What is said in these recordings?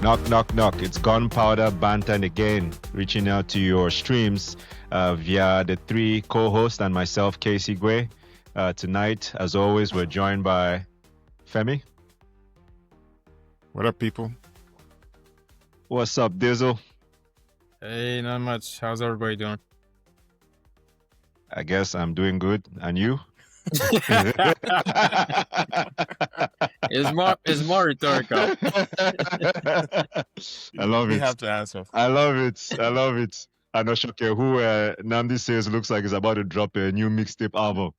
Knock, knock, knock. It's Gunpowder Bantan again, reaching out to your streams via the three co-hosts and myself, Casey Gwe. Tonight, as always, we're joined by Femi. What up, people? What's up, Dizzle? Hey, not much. How's everybody doing? I guess I'm doing good. And you? It's more rhetorical. I love We it. have to answer. I love it. I love it. Anoshoke, who Namdi says looks like he's about to drop a new mixtape album.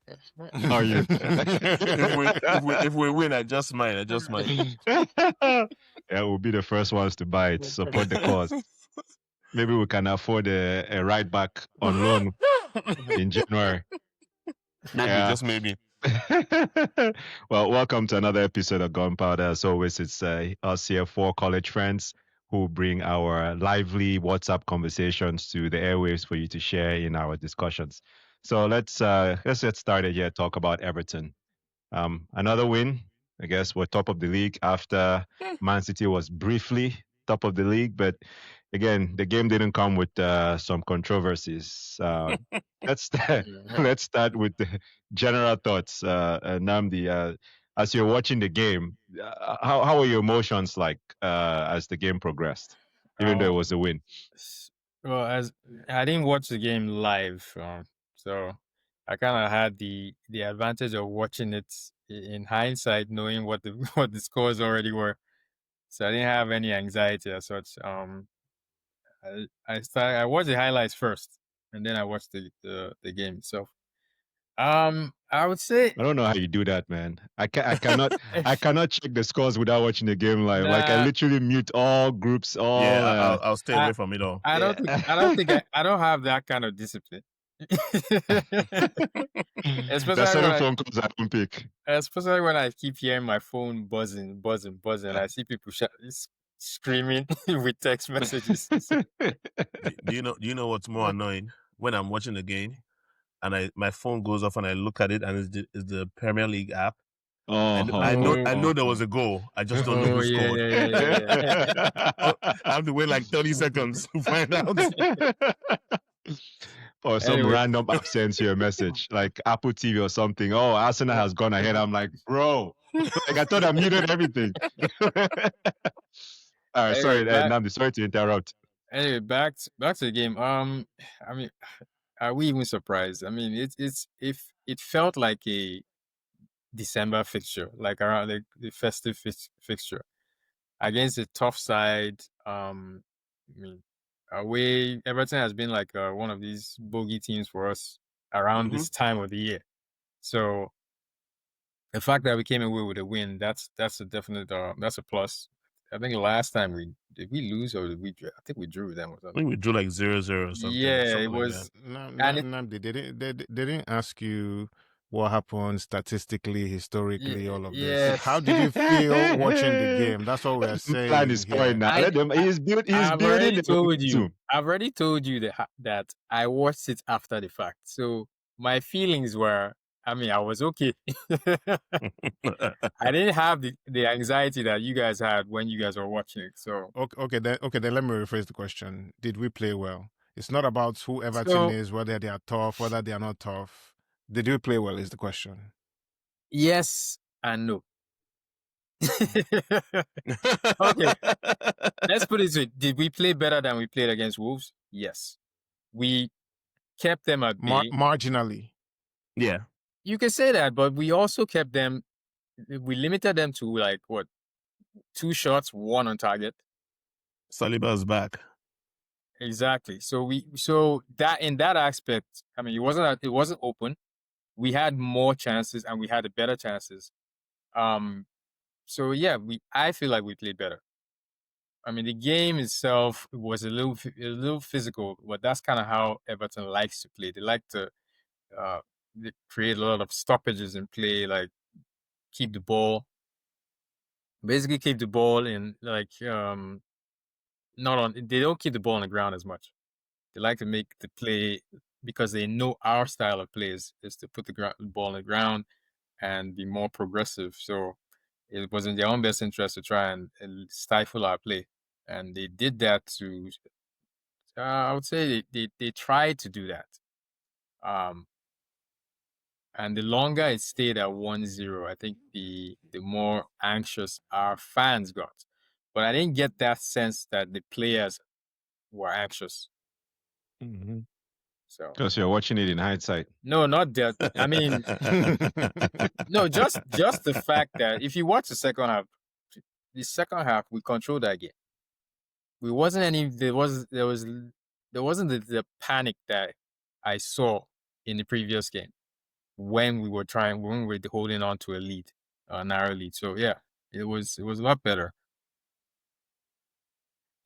How are you? if we win, I just might. Yeah, we'll be the first ones to buy it. Support the cause. Maybe we can afford a ride back on loan in January. Maybe, Yeah. just maybe. Well, welcome to another episode of Gunpowder. As always, it's us here, four college friends who bring our lively WhatsApp conversations to the airwaves for you to share in our discussions. So let's get started here. Talk about Everton. Another win. I guess we're top of the league after Man City was briefly top of the league, but again, the game didn't come with some controversies. Let's let's start with the general thoughts. Namdi, as you're watching the game, how were your emotions like as the game progressed, even though it was a win? Well, as I didn't watch the game live, so I kind of had the advantage of watching it in hindsight, knowing what the what the scores already were. So I didn't have any anxiety as such. I watched the highlights first, and then I watched the game itself. I would say I don't know how you do that, man. I cannot I cannot check the scores without watching the game live. Like I Nah. literally mute all groups, all Yeah, I'll stay away from it all. I don't have that kind of discipline. There's Especially certain phone calls I don't pick. Especially when I keep hearing my phone buzzing. I see people screaming with text messages. Do you know what's more annoying? When I'm watching the game and my phone goes off and I look at it and it's the Premier League app. Oh, I know there was a goal. I just don't know who scored. Yeah. I have to wait like 30 seconds to find out. Or some Anyway. random app sends you a message, like Apple TV or something. Oh, Arsenal has gone ahead. I'm like, bro, like I thought I muted everything. All right, sorry, Namdi, sorry to interrupt. Anyway, back to the game. I mean, are we even surprised? I mean, it felt like a December fixture, like around the festive fixture against a tough side. I mean, away Everton has been like one of these bogey teams for us around this time of the year. So the fact that we came away with a win, that's a definite that's a plus. I think last time did we lose or did we? I think we drew with them or something. I think we drew like 0-0 or something. Yeah, something it like was. that. They didn't ask you what happened statistically, historically, all of this. Yes. How did you feel watching the game? That's what we're saying. Plan is going now. He's building. I've already told you that I watched it after the fact. So my feelings were, I mean, I was okay. I didn't have the anxiety that you guys had when you guys were watching it. So Okay, then let me rephrase the question. Did we play well? It's not about who Everton is, whether they are tough, whether they are not tough. Did we play well is the question. Yes and no. Okay. Let's put it this way. Did we play better than we played against Wolves? Yes. We kept them at bay. Marginally. Yeah. You can say that, but we also kept them, we limited them to like, what, 2 shots, 1 on target. Saliba's back. Exactly. So that in that aspect, I mean, it wasn't open. We had more chances and we had the better chances. So yeah, I feel like we played better. I mean, the game itself was a little physical, but that's kind of how Everton likes to play. They like to they create a lot of stoppages in play, like keep the ball in, like they don't keep the ball on the ground as much. They like to make the play because they know our style of play is to put the ball on the ground and be more progressive. So it was in their own best interest to try and stifle our play. and they did that to. I would say they tried to do that. And the longer it stayed at 1-0, I think the more anxious our fans got. But I didn't get that sense that the players were anxious. Mm-hmm. So Because you're watching it in hindsight. no, not that. I mean, no, just the fact that if you watch the second half, we controlled that game. There wasn't the panic that I saw in the previous game when we were holding on to a narrow lead. So yeah, it was a lot better.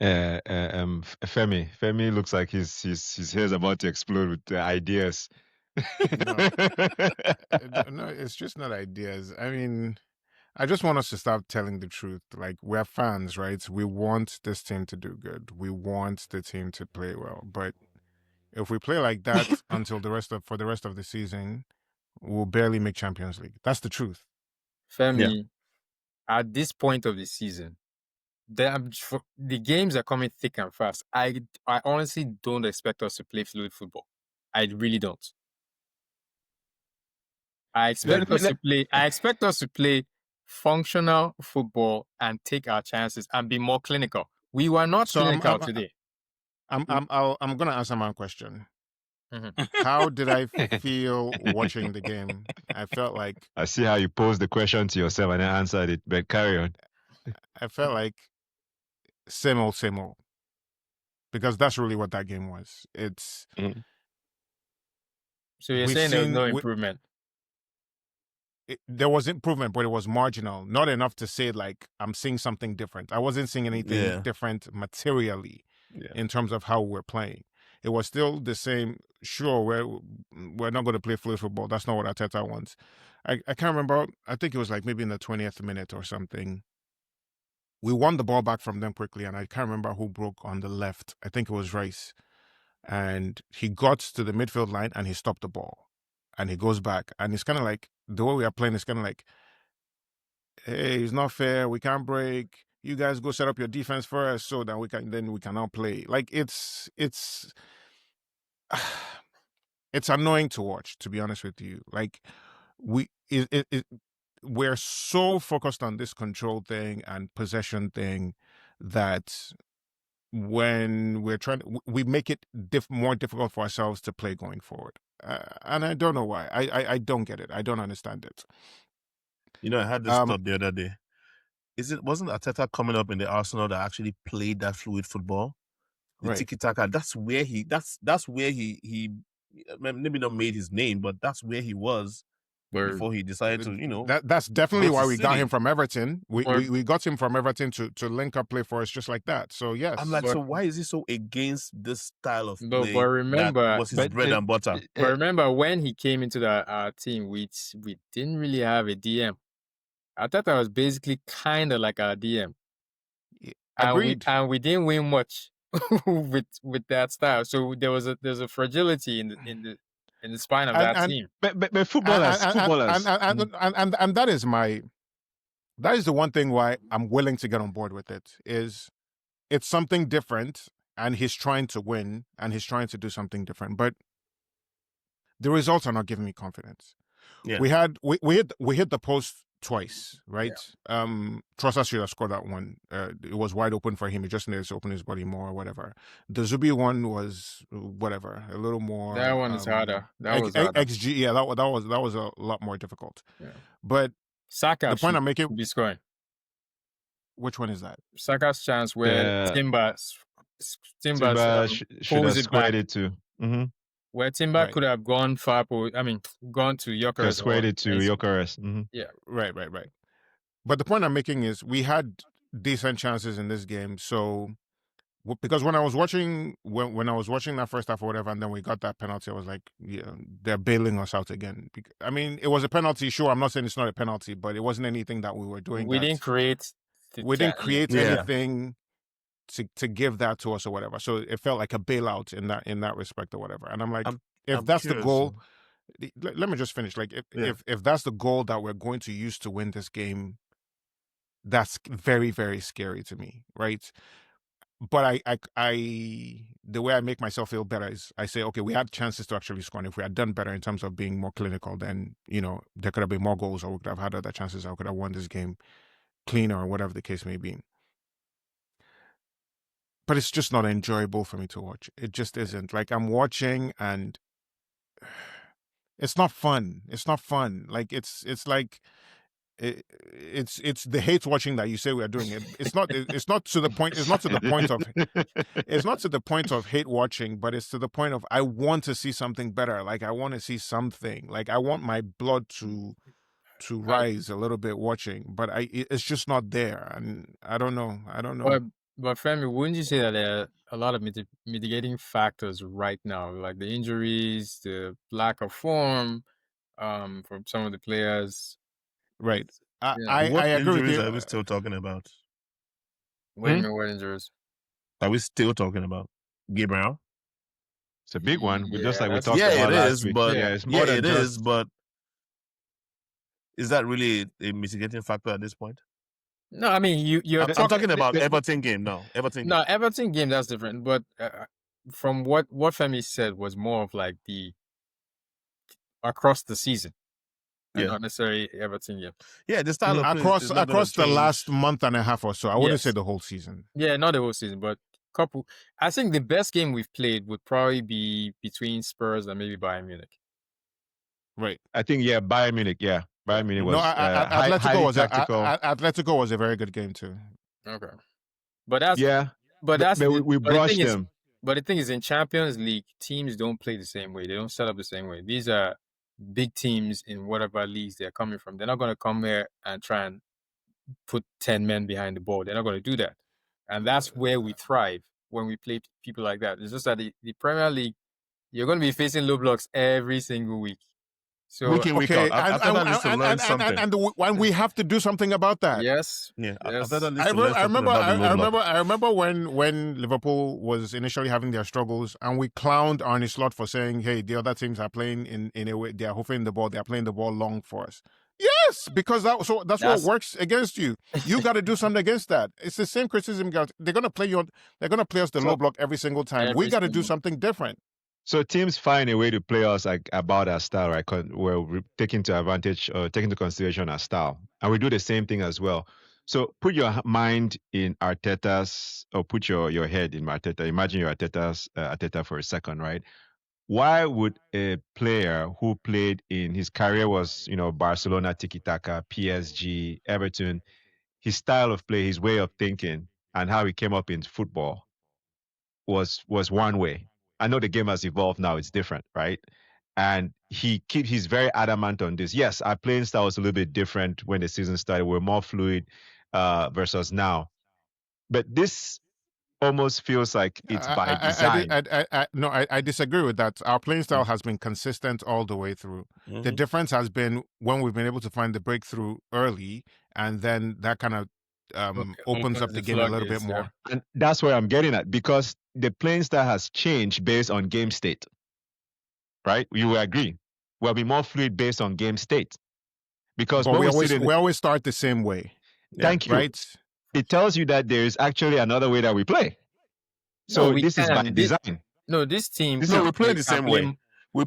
Femi looks like his hair's about to explode with ideas. No, no, it's just not ideas. I mean, I just want us to stop telling the truth. Like, we're fans, right? We want this team to do good. We want the team to play well. But if we play like that for the rest of the season, we'll barely make Champions League. That's the truth. Femi, at this point of the season, the games are coming thick and fast. I honestly don't expect us to play fluid football. I really don't. I expect us to play functional football and take our chances and be more clinical. We were not clinical today. I'm gonna answer my question. How did I feel watching the game? I felt like I see how you posed the question to yourself and then answered it, but carry on. I felt like same old, because that's really what that game was. It's So you're saying there was no improvement? There was improvement, but it was marginal, not enough to say like I'm seeing something different. I wasn't seeing anything different materially in terms of how we're playing. It was still the same. Sure, we're not going to play fluid football. That's not what Arteta wants. I can't remember. I think it was like maybe in the 20th minute or something. We won the ball back from them quickly, and I can't remember who broke on the left. I think it was Rice. And he got to the midfield line and he stopped the ball. And he goes back. And it's kind of like, the way we are playing is kind of like, hey, it's not fair. We can't break. You guys go set up your defense first so that we can now play. Like, it's annoying to watch, to be honest with you. Like, we're so focused on this control thing and possession thing that when we're we make it more difficult for ourselves to play going forward. And I don't know why. I don't get it. I don't understand it. You know, I had this thought the other day. Wasn't Arteta coming up in the Arsenal that actually played that fluid football? The tiki-taka, that's where he maybe not made his name, but that's where he was before he decided to, that's definitely why we got him from Everton. We got him from Everton to link up play for us just like that. So yes. I'm like, so why is he so against this style of play? But remember, that was his bread and butter. But remember, when he came into our team, we didn't really have a DM. Arteta was basically kind of like our DM. Agreed. And we didn't win much with that style. So there's a fragility in the spine of that team. But footballers, and that is the one thing why I'm willing to get on board with it. Is it's something different, and he's trying to win, and he's trying to do something different, but the results are not giving me confidence. Yeah. We hit the post twice, right? Yeah. Trossard should have scored that one. It was wide open for him. He just needed to open his body more or whatever. The Zubi one was whatever, a little more. That one is harder. That was harder. XG, yeah, that was a lot more difficult. Yeah. But Saka, the point I'm making, be scoring. Which one is that? Saka's chance where Timber should have squared it too. Mm-hmm. Where Timber could have gone far, gone to Gyokeres. Squared it to Gyokeres. Mm-hmm. Yeah. Right. But the point I'm making is we had decent chances in this game. So, because when I was watching that first half or whatever, and then we got that penalty, I was like, yeah, they're bailing us out again. I mean, it was a penalty. Sure, I'm not saying it's not a penalty, but it wasn't anything that we were doing. We didn't create anything to give that to us or whatever. So it felt like a bailout in that respect or whatever. And I'm like, if that's the goal, let me just finish. Like if that's the goal that we're going to use to win this game, that's very, very scary to me, right? But the way I make myself feel better is I say, okay, we had chances to actually score. And if we had done better in terms of being more clinical, then, there could have been more goals, or we could have had other chances. I could have won this game cleaner, or whatever the case may be. But it's just not enjoyable for me to watch. It just isn't. Like, I'm watching and it's not fun. It's not fun. Like, it's like, it's the hate watching that you say we are doing. It's not to the point. It's not to the point of. It's not to the point of hate watching, but it's to the point of I want to see something better. Like, I want to see something. Like, I want my blood to rise a little bit watching, but it's just not there, and I don't know. But Femi, wouldn't you say that there are a lot of mitigating factors right now, like the injuries, the lack of form, from some of the players? Right. Yeah. I agree with injuries you. are we still talking about? What do you mean, what injuries? Are we still talking about Gabriel? It's a big one. Just like we that's- talked about last week. But It's more than it just. is, but is that really a mitigating factor at this point? No, I mean you're I'm talking about Everton game now. Everton game, that's different. But from what Femi said was more of like the across the season, and not necessarily Everton game. Yeah, the style of play is not across the change. last month and a half or so. I wouldn't say the whole season. Yeah, not the whole season, but couple. I think the best game we've played would probably be between Spurs and maybe Bayern Munich. Right. I think Bayern Munich. Yeah, Bayern Munich was Atletico was a very good game too. Okay, but we brushed them. But the thing is, in Champions League, teams don't play the same way. They don't set up the same way. These are big teams in whatever leagues they're coming from. They're not going to come here and try and put 10 men behind the ball. They're not going to do that. And that's where we thrive when we play people like that. It's just that the Premier League, you're going to be facing low blocks every single week. So week in, week out. And we have to do something about that. Yes. Yeah. Yes. I remember when Liverpool was initially having their struggles, and we clowned Arne Slot for saying, "Hey, the other teams are playing in a way. They are hoofing the ball. They are playing the ball long for us." Yes, because that's what works against you. You got to do something against that. It's the same criticism. They're going to play you. They're going to play us the low block every single time. We got to do something different. So teams find a way to play us about our style, right? Where we take into consideration our style, and we do the same thing as well. So put your mind in Arteta's, or put your head in Arteta. Imagine you're Arteta for a second, right? Why would a player who played in his career was, Barcelona, Tiki-Taka, PSG, Everton, his style of play, his way of thinking, and how he came up in football was one way. I know the game has evolved now; it's different, right? And he's very adamant on this. Yes, our playing style was a little bit different when the season started. We're more fluid versus now, but this almost feels like it's by design. No, I disagree with that. Our playing style has been consistent all the way through. Mm-hmm. The difference has been when we've been able to find the breakthrough early, and then that kind of opens up the game a little bit more. And that's where I'm getting at, because the playing style has changed based on game state, right? You will agree. We'll be more fluid based on game state, because we always start the same way. Thank you. Right? It tells you that there is actually another way that we play. So this is by design. This team. We play the same way.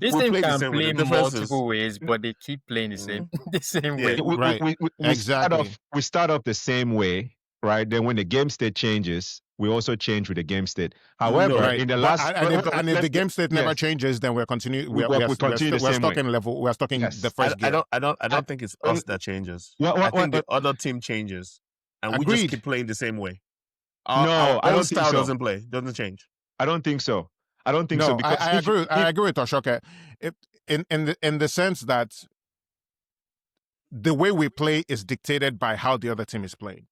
This team can play multiple ways, but they keep playing the same way. We start off the same way, right? Then when the game state changes, we also change with the game state. However, in the last, if the game state never changes, then we're continuing. We're stuck in level. We're stuck in the first game. I don't think it's us that changes. I think the other team changes, and we just keep playing the same way. No, I don't think so. Doesn't change. I don't think so. I don't think so. Because I agree with Toshoke. In the sense that the way we play is dictated by how the other team is playing.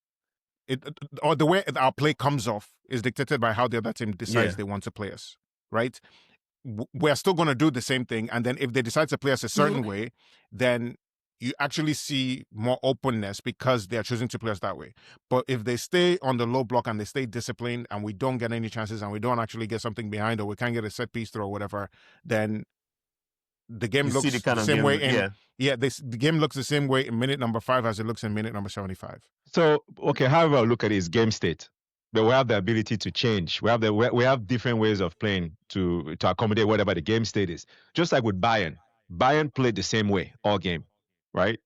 Or the way our play comes off is dictated by how the other team decides they want to play us, right? We're still going to do the same thing, and then if they decide to play us a certain way, then you actually see more openness because they're choosing to play us that way. But if they stay on the low block and they stay disciplined and we don't get any chances and we don't actually get something behind, or we can't get a set piece throw or whatever, then the game looks the same way. The game looks the same way in minute number 5 as it looks in minute number 75. So, okay, however I look at it is game state. but we have the ability to change. We have different ways of playing to accommodate whatever the game state is. Just like with Bayern, Bayern played the same way all game, right?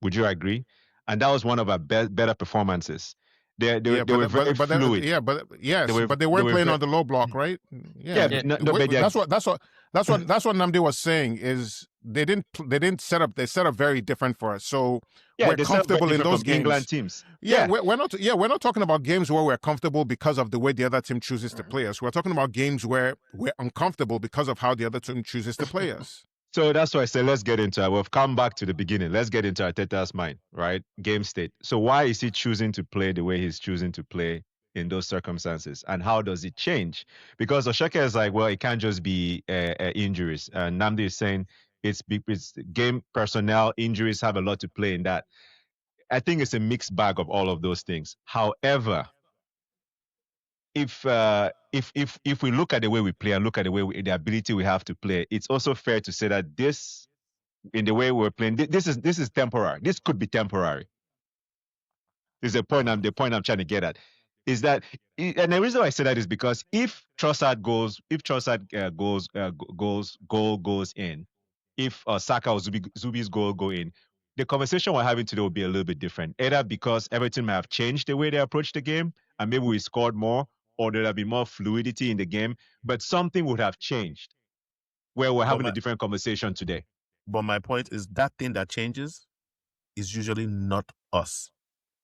Would you agree? And that was one of our better performances. They were very fluid. But they weren't playing on the low block, right? Yeah. But that's what Namdi was saying is they didn't set up. They set up very different for us. So we're comfortable in those games. England teams. We're not talking about games where we're comfortable because of the way the other team chooses to play us. We're talking about games where we're uncomfortable because of how the other team chooses to play us. So that's why I said let's get into it. We've come back to the beginning. Let's get into Arteta's mind, right? Game state. So why is he choosing to play the way he's choosing to play in those circumstances? And how does it change? Because Oshaka is like, well, it can't just be injuries. And Namdi is saying it's game personnel. Injuries have a lot to play in that. I think it's a mixed bag of all of those things. However, if we look at the way we play and look at the ability we have to play, it's also fair to say that this, in the way we're playing, this is temporary. This could be temporary. Is the point I'm trying to get at. Is that, and the reason why I say that is because if Trossard goes in, if Saka or Zubi's goal go in, the conversation we're having today will be a little bit different. Either because Everton may have changed the way they approach the game and maybe we scored more, or there'll be more fluidity in the game, but something would have changed where we're having a different conversation today. But my point is that thing that changes is usually not us.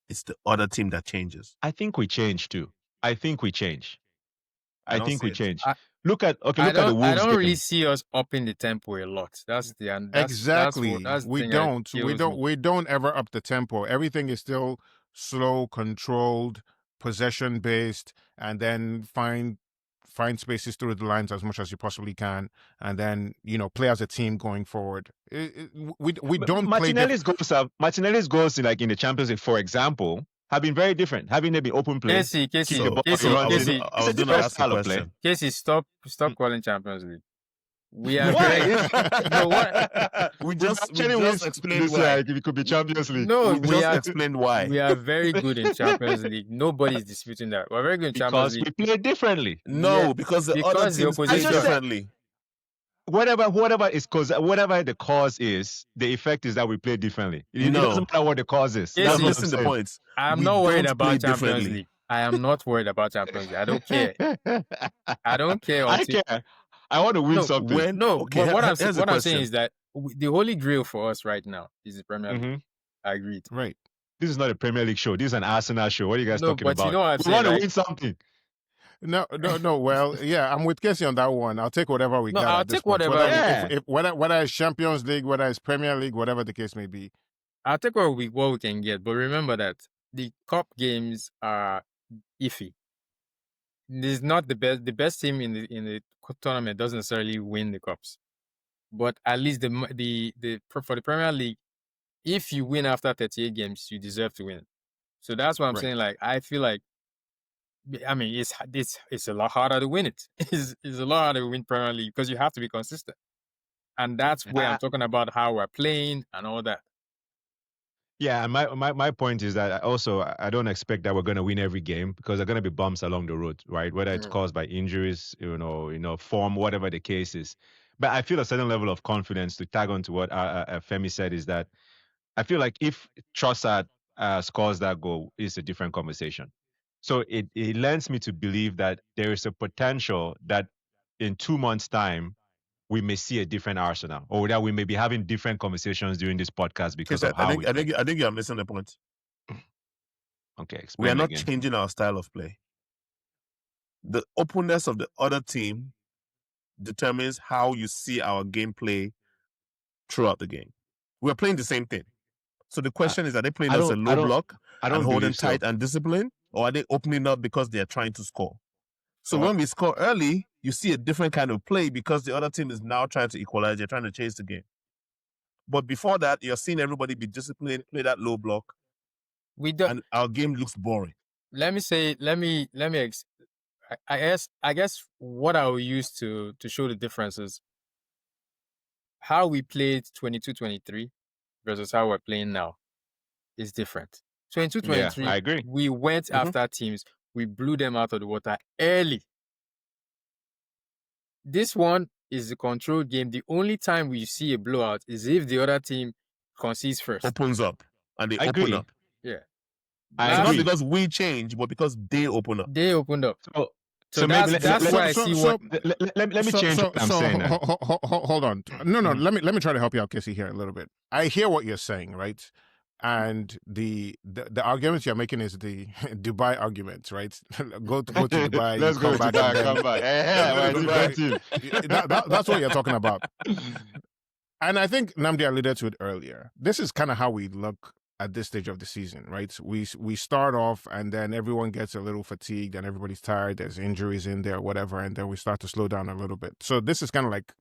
It's the other team that changes. I think we change too. I think we change. Look at the Wolves I don't game. really see us upping the tempo a lot. Exactly. We don't ever up the tempo. Everything is still slow, controlled, possession based, and then find spaces through the lines as much as you possibly can, and then play as a team going forward. We don't Martinelli's play. Martinelli's goals in the Champions League, for example, have been very different. Having they been open play, Casey, I was going to ask a question. Casey, stop calling Champions League. We are we just explained why. It could be Champions League. No, we just explained why. We are very good in Champions League. Nobody's disputing that. We're very good in Champions League. Because we play differently. No, because the other teams play differently. Whatever the cause is, the effect is that we play differently. It doesn't matter what the cause is. Yes, listen to the points. I'm not worried about Champions League. I am not worried about Champions League. I don't care. I don't care. I care. I want to win something. But what I'm saying is that the holy grail for us right now is the Premier League. Mm-hmm. I agreed. Right. This is not a Premier League show. This is an Arsenal show. What are you guys talking about? You know what we want to win something. No. Well, yeah, I'm with Casey on that one. I'll take whatever we got. I'll take whatever. Whether it's Champions League, whether it's Premier League, whatever the case may be. I'll take what we can get. But remember that the cup games are iffy. This is not the best. The best team in the tournament doesn't necessarily win the cups, but at least for the Premier League, if you win after 38 games, you deserve to win. So that's what I'm saying. Like, I feel like, I mean, it's a lot harder to win it. It's a lot harder to win Premier League because you have to be consistent, and that's where I'm talking about how we're playing and all that. Yeah, and my point is that I don't expect that we're going to win every game because there are going to be bumps along the road, right? Whether it's caused by injuries, form, whatever the case is. But I feel a certain level of confidence, to tag on to what Femi said, is that I feel like if Trossard scores that goal, it's a different conversation. So it lends me to believe that there is a potential that in 2 months' time, we may see a different Arsenal, or that we may be having different conversations during this podcast because of how I think you're missing the point. Okay, explain. We are not changing our style of play. The openness of the other team determines how you see our gameplay throughout the game. We're playing the same thing. So the question is, are they playing us a low block and holding tight and disciplined, or are they opening up because they're trying to score? So when we score early, you see a different kind of play because the other team is now trying to equalize. They're trying to chase the game. But before that, you're seeing everybody be disciplined, play that low block. And our game looks boring. I guess what I will use to show the differences, how we played 22-23 versus how we're playing now is different. 22-23, I agree. We went after teams. we blew them out of the water early. This one is a controlled game. The only time we see a blowout is if the other team concedes first. Opens up. And they I open agree. up. Yeah. I So not agree. because we change, but because they open up. They opened up. So that's maybe that's why I see one. Let me change what I'm saying. Hold on. No. Let me try to help you out, Casey, here a little bit. I hear what you're saying, right? And the argument you're making is the Dubai argument, right? go to Dubai. Let's go to Dubai. Come back. That's what you're talking about. And I think Namdi alluded to it earlier. This is kind of how we look at this stage of the season, right? We start off and then everyone gets a little fatigued and everybody's tired. There's injuries in there, whatever, and then we start to slow down a little bit. So this is kind of like,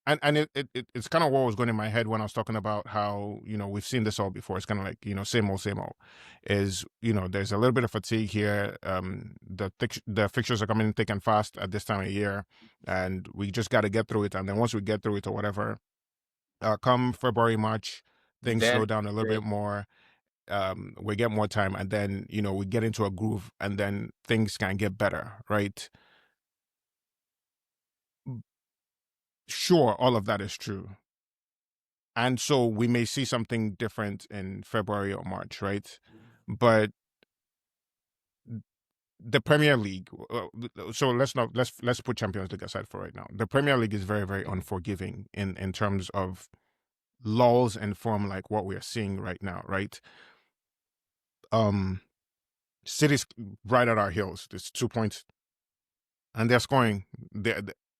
and it's kind of what was going in my head when I was talking about how, you know, we've seen this all before. It's kind of like, you know, same old, is, you know, there's a little bit of fatigue here. The fixtures are coming thick and fast at this time of year, and we just got to get through it. And then once we get through it or whatever, come February, March, things slow down a little bit more. We get more time, and then, you know, we get into a groove, and then things can get better, right? Sure, all of that is true. And so we may see something different in February or March, right? But the Premier League, so let's put Champions League aside for right now. The Premier League is very, very unforgiving in terms of lulls and form like what we're seeing right now, right? City's right at our heels. There's 2 points, and they're scoring.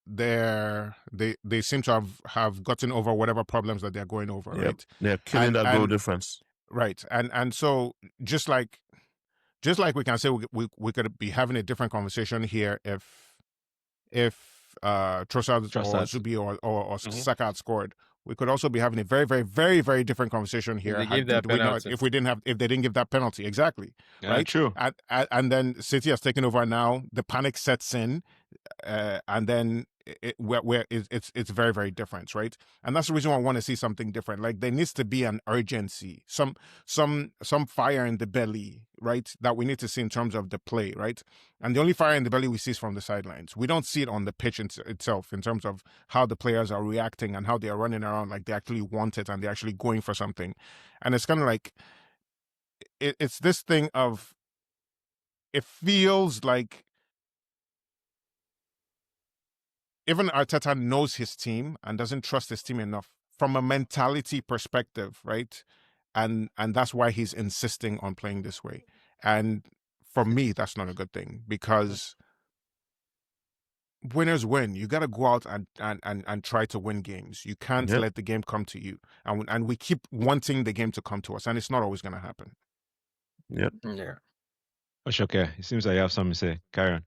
They seem to have gotten over whatever problems that they're going over, right? They're killing that goal difference, right? And so just like we can say we could be having a different conversation here if Trossard or Zubi or Saka had scored. We could also be having a very, very, very, very different conversation here if they didn't give that penalty. Exactly. Yeah, right? True. And then City has taken over now. The panic sets in, and then it's very, very different, right? And that's the reason why I want to see something different. Like there needs to be an urgency, some fire in the belly, right? That we need to see in terms of the play, right? And the only fire in the belly we see is from the sidelines. We don't see it on the pitch itself in terms of how the players are reacting and how they are running around like they actually want it and they're actually going for something. And it's kind of like it's this thing of it feels like even Arteta knows his team and doesn't trust his team enough from a mentality perspective, right? And that's why he's insisting on playing this way. And for me, that's not a good thing because winners win. You got to go out and try to win games. You can't let the game come to you. And we keep wanting the game to come to us, and it's not always going to happen. Yep. Yeah. Okay. It seems like you have something to say. Carry on.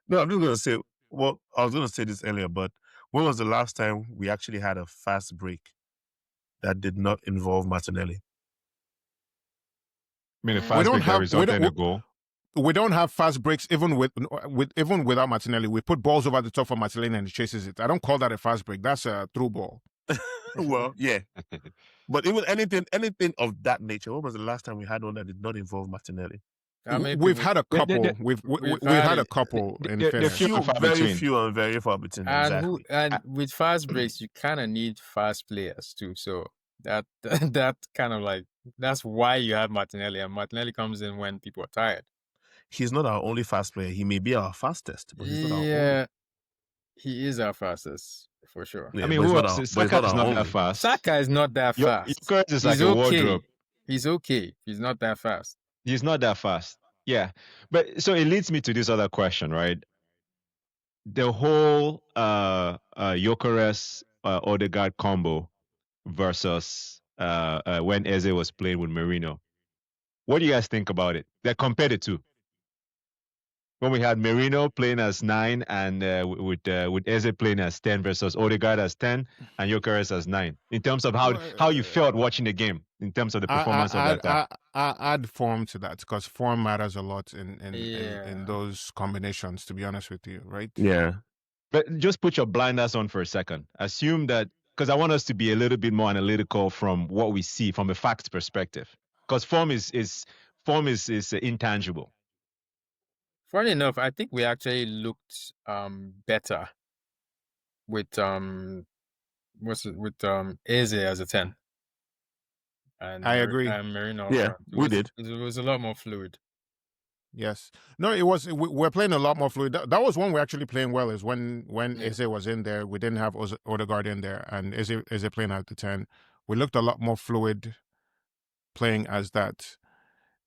No, I'm just going to say, well, I was going to say this earlier, but when was the last time we actually had a fast break that did not involve Martinelli? I mean, a fast break that resulted in a goal. We don't have fast breaks even without Martinelli. We put balls over the top for Martinelli and he chases it. I don't call that a fast break. That's a through ball. Well, yeah. But even anything of that nature, when was the last time we had one that did not involve Martinelli? We've had a couple. We've had a couple in fairness. Very few and very far between. And with fast breaks, you kind of need fast players too. So that kind of like that's why you have Martinelli, and Martinelli comes in when people are tired. He's not our only fast player. He may be our fastest, but he's not our only. Yeah, he is our fastest for sure. Yeah, I mean, who else? Saka is not that fast. Saka is not that fast. Gyokeres is like a wardrobe. He's okay. He's not that fast. He's not that fast. Yeah, but so it leads me to this other question, right? The whole Gyokeres Odegaard combo versus when Eze was playing with Merino. What do you guys think about it? They're compared it to when we had Merino playing as 9 and with Eze playing as 10 versus Odegaard as 10 and Gyokeres as 9. In terms of how you felt watching the game, in terms of the performance of that time. I add form to that because form matters a lot in those combinations, to be honest with you, right? Yeah. But just put your blinders on for a second. Assume that, because I want us to be a little bit more analytical from what we see from a facts perspective. Because form is intangible. Funny enough, I think we actually looked better with Eze as a 10 and I agree. Merino. Yeah, we did. It was a lot more fluid. Yes. No, it was. We're playing a lot more fluid. That was one we're actually playing well. Is when Eze was in there. We didn't have Odegaard in there, and Eze playing out the 10. We looked a lot more fluid playing as that.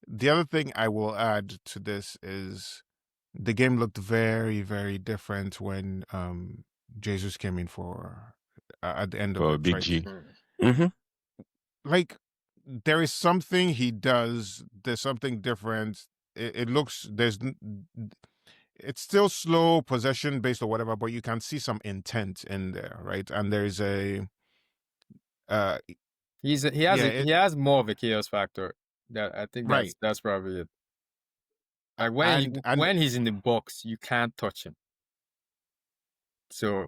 The other thing I will add to this is the game looked very, very different when Jesus came in for at the end of For it. Big Right? G. Mm-hmm. Like there is something he does. There's something different. It looks it's still slow possession based or whatever, but you can see some intent in there, right? And there's a he has more of a chaos factor. That I think right. that's probably it. Like And when he's in the box, you can't touch him. So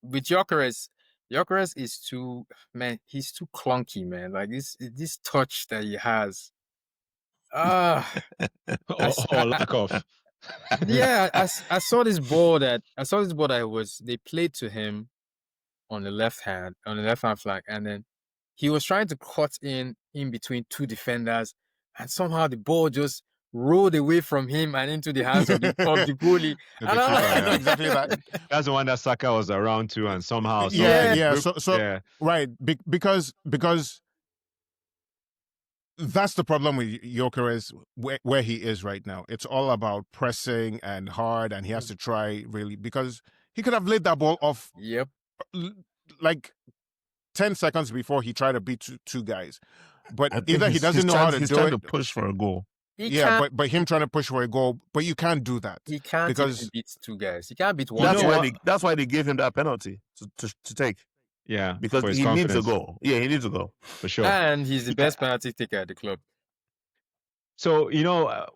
with Gyokeres is too he's too clunky, man. Like this touch that he has. or lack of. Yeah, I saw this ball that they played to him on the left hand flank, and then he was trying to cut in between two defenders, and somehow the ball just rolled away from him and into the hands of the goalie. And I know exactly that. That's the one that Saka was around to, and somehow yeah. something. So right, because that's the problem with Gyokeres where he is right now. It's all about pressing and hard, and he has to try really because he could have laid that ball off. Yep. Like 10 seconds before he tried to beat two guys, but either he doesn't know how to do it. He's trying to push for a goal. But him trying to push for a goal, but you can't do that. He can't because beat two guys. He can't beat one. That's why they gave him that penalty to take. Yeah, because he needs a goal. Yeah, he needs a goal for sure. And he's the best penalty taker at the club. So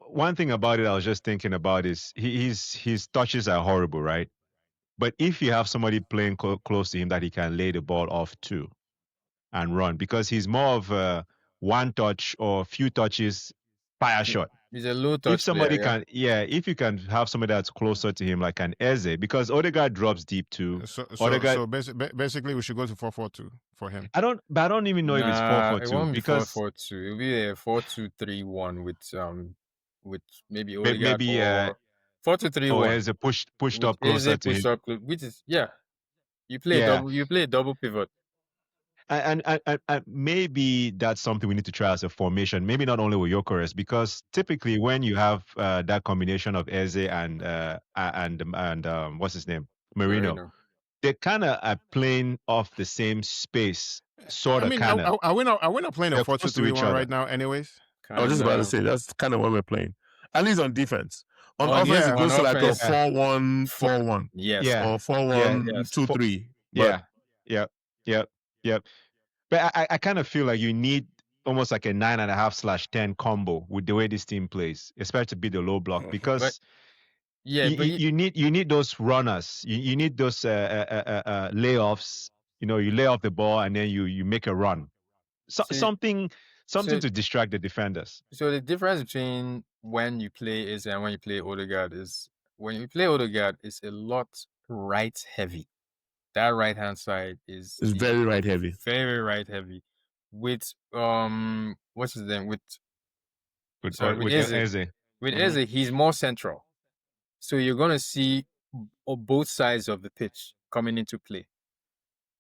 one thing about it, I was just thinking about is his touches are horrible, right? But if you have somebody playing close to him that he can lay the ball off to and run, because he's more of a one touch or few touches, fire shot. He's a low touch. If somebody if you can have somebody that's closer to him, like an Eze, because Odegaard drops deep too. So basically, we should go to 4-4-2 for him. I don't even know if it's 4-4-2 it won't because 4-4-2. It'll be a 4-2-3-1 with maybe Odegaard or 4-2-3-1. Or Eze pushed up closer to him. Which is you play a double pivot. And maybe that's something we need to try as a formation. Maybe not only with Gyokeres, because typically when you have that combination of Eze and what's his name, Merino. They kind of are playing off the same space, sort of. Are we not playing a 4-2-3-1 right now, anyways? I was just about to say that's kind of what we're playing. At least on defense. On offense, it goes to like a 4-1-4-1. Yes. Or 4-1-2-3. Yep. But I kind of feel like you need almost like a 9.5/10 combo with the way this team plays, especially to beat the low block, because you need those runners. You need those layoffs. You lay off the ball and then you make a run. Something to distract the defenders. So the difference between when you play Eze and when you play Odegaard is when you play Odegaard, it's a lot right heavy. That right hand side is very right heavy. Very right heavy. With what's his name? With Eze. With Eze, he's more central. So you're gonna see both sides of the pitch coming into play.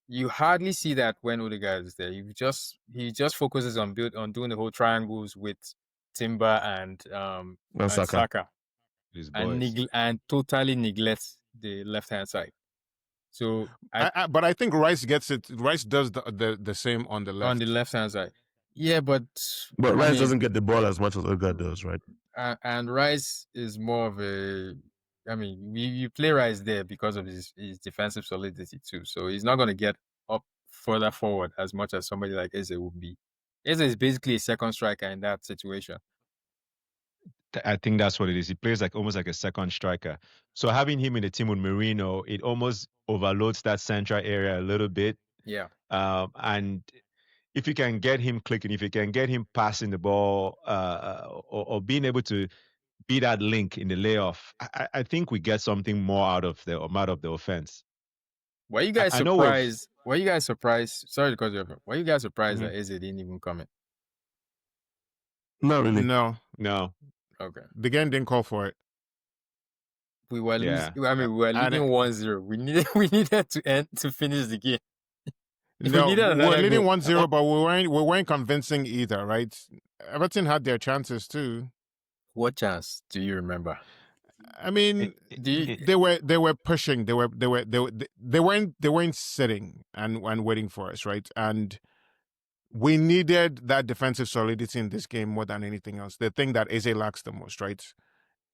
You hardly see that when Odegaard is there. He just focuses on doing the whole triangles with Timber and Saka. And totally neglects the left hand side. So but I think Rice gets it. Rice does the same on the left. On the left hand side. Yeah, but Rice doesn't get the ball as much as Odegaard does, right? And Rice is more of a you play Rice there because of his defensive solidity too. So he's not going to get up further forward as much as somebody like Eze would be. Eze is basically a second striker in that situation. I think that's what it is. He plays almost like a second striker. So having him in the team with Merino, it almost overloads that central area a little bit. Yeah. And if you can get him clicking, if you can get him passing the ball, or being able to be that link in the layoff. I think we get something more out of the offense. Were you guys I know we've. surprised? Were you guys surprised? Sorry to cut you off. Were you guys surprised Mhm. that Eze didn't even come in? Not really. No, Okay. the game didn't call for it. We were Yeah. losing. I mean, we were And leading 1-0. We needed to finish the game. We no, needed we're another leading goal. 1-0, but we weren't convincing either, right? Everton had their chances too. What chance do you remember? I mean, Do you, they were pushing. They weren't sitting and waiting for us, right? And we needed that defensive solidity in this game more than anything else. The thing that Eze lacks the most, right?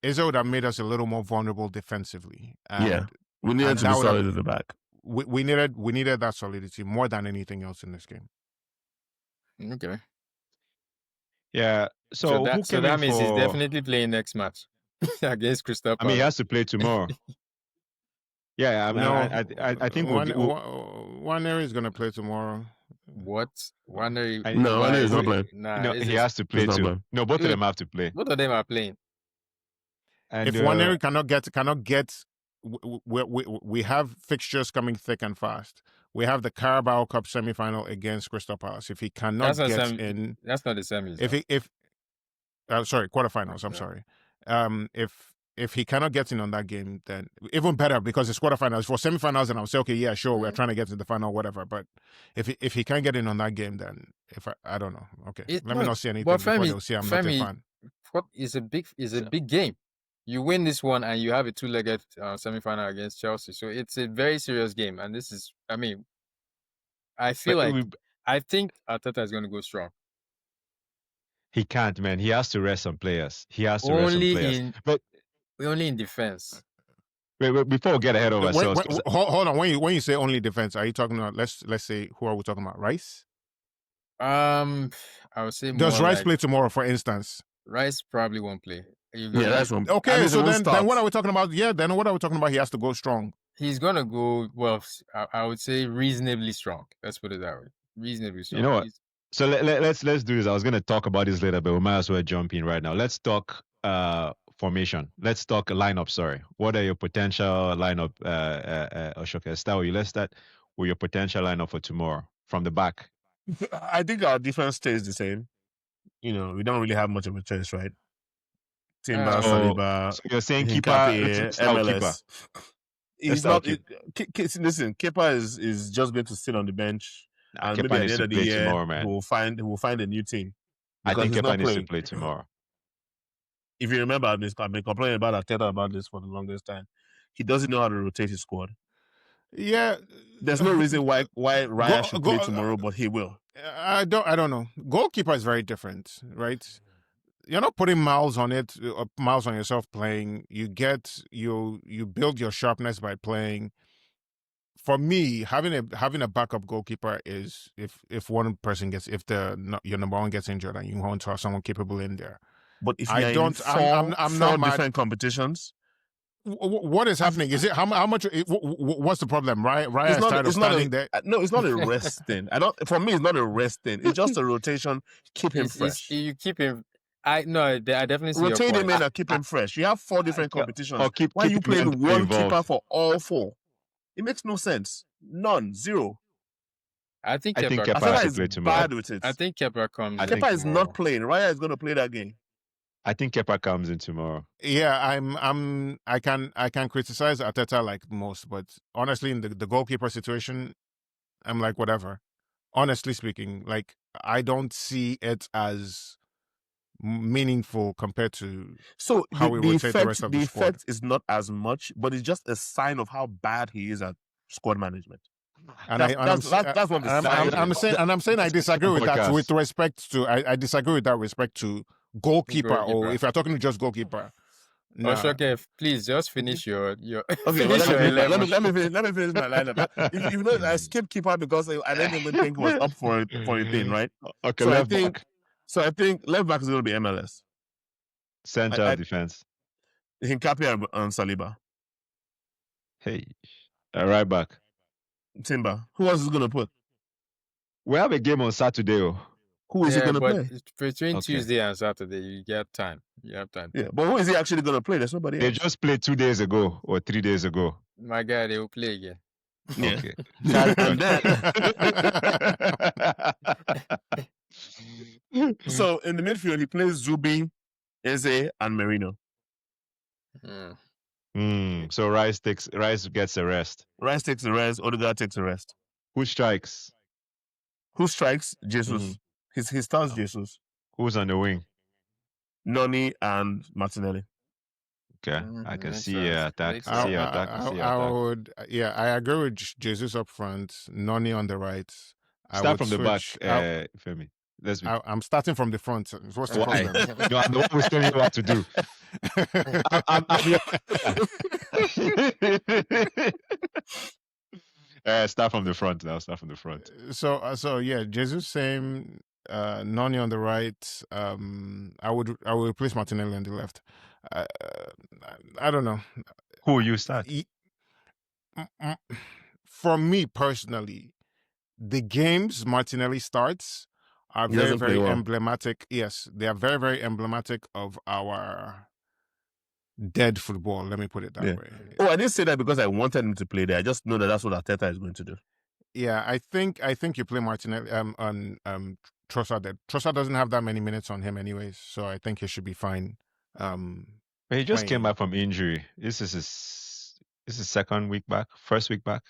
Eze would have made us a little more vulnerable defensively. And, we needed to be solid at the back. We needed that solidity more than anything else in this game. okay. Yeah. So who came that in means for? he's definitely playing next match against Crystal Palace. I mean, he has to play tomorrow. Yeah, I think Nwaneri is going to play tomorrow. What? Nwaneri? No, Nwaneri is not playing. Nah, he has to play too. No, both of them have to play. Both of them are playing. And if Nwaneri cannot get, we have fixtures coming thick and fast. We have the Carabao Cup semi-final against Crystal Palace. If he cannot get in, that's not the semis. Sorry, quarterfinals. I'm sorry. If he cannot get in on that game, then even better because it's quarterfinals. For semifinals, and I'll say, okay, yeah, sure, we're trying to get to the final, whatever. But if he can't get in on that game, then I don't know. Okay, let me not say anything before they'll say I'm not a fan. What is a big game? You win this one, and you have a two-legged semifinal against Chelsea. So it's a very serious game, and this is, I mean, I think Arteta is going to go strong. He can't, man. He has to rest some players. But only in defense. Wait, before we get ahead of ourselves. Hold on. When you say only defense, are you talking about? Let's say, who are we talking about? Rice. I would say. Does Rice play tomorrow, for instance? Rice probably won't play. That's one. Okay, so then what are we talking about? Yeah, then what are we talking about? He has to go strong. He's gonna go. Well, I would say reasonably strong. Let's put it that way. Reasonably strong. You know what? So let's do this. I was going to talk about this later, but we might as well jump in right now. Let's talk formation. Let's talk lineup. Sorry, what are your potential lineup? Gyokeres, start with you. Let's start with your potential lineup for tomorrow from the back. I think our defense stays the same. We don't really have much of a choice, right? Timber, Saliba. So you're saying keeper, MLS. He's not. Listen, keeper is just going to sit on the bench. And maybe at the end of the year, tomorrow, we'll find a new team. I think Kepa needs to play tomorrow. If you remember, I've been complaining about Arteta about this for the longest time. He doesn't know how to rotate his squad. Yeah, there's no reason why Raya should play tomorrow, but he will. I don't know. Goalkeeper is very different, right? You're not putting miles on it, miles on yourself playing. You build your sharpness by playing. For me, having a backup goalkeeper is if one person your number one gets injured and you want to have someone capable in there. But if I'm not different competitions. What is happening? Is it how much? What's the problem? Raya is tired of standing there. No, it's not a rest thing. For me, it's not a rest thing. It's just a rotation. Keep him fresh. You keep him. I definitely see rotate him in and keep him fresh. You have 4 different competitions. Why are you playing one keeper for all 4? It makes no sense. None. 0. I think Kepa has to play tomorrow. Bad with it. I think Kepa comes. Kepa is not playing. Raya is going to play that game. I think Kepa comes in tomorrow. Yeah, I can criticize Arteta like most, but honestly, in the goalkeeper situation, I'm like whatever. Honestly speaking, like I don't see it as meaningful compared to how we rotate the rest of the squad. The effect is not as much, but it's just a sign of how bad he is at squad management. And I'm saying I disagree with that with respect to I disagree with that respect to goalkeeper. Or if you're talking to just goalkeeper. No. Okay, please just finish your okay. Let me finish my lineup. You know, I skipped keeper because I didn't even think it was up for a thing, right? Okay, so I think left back is going to be MLS. Center defense. Hincapié and Saliba. Hey, right back. Timber. Who else is going to put? We have a game on Saturday. Who is he going to play? Between Tuesday and Saturday, you get time. You have time. Yeah, but who is he actually going to play? There's nobody else. They just played 2 days ago or 3 days ago. My guy, they will play again. Yeah. Okay. And then, so in the midfield, he plays Zubi, Eze, and Merino. So Rice gets a rest. Rice takes a rest. Odegaard takes a rest. Who strikes? Jesus. He starts Jesus. Who's on the wing? Noni and Martinelli. Okay, I can see attack. I would, I agree with Jesus up front, Noni on the right. Start from the back, Femi. I'm starting from the front. What's the problem? No, I'm the one who's telling you what to do. Start from the front now. Start from the front. So yeah, Jesus same. Noni on the right. I would replace Martinelli on the left. I don't know. Who you start? For me personally, the games Martinelli starts are very, very emblematic. Yes, they are very, very emblematic of our dead football. Let me put it that way. Oh, I didn't say that because I wanted him to play there. I just know that that's what Arteta is going to do. Yeah, I think you play Martinelli on Trossard. Trossard doesn't have that many minutes on him anyways, so I think he should be fine. But he just came back from injury. This is his second week back, first week back.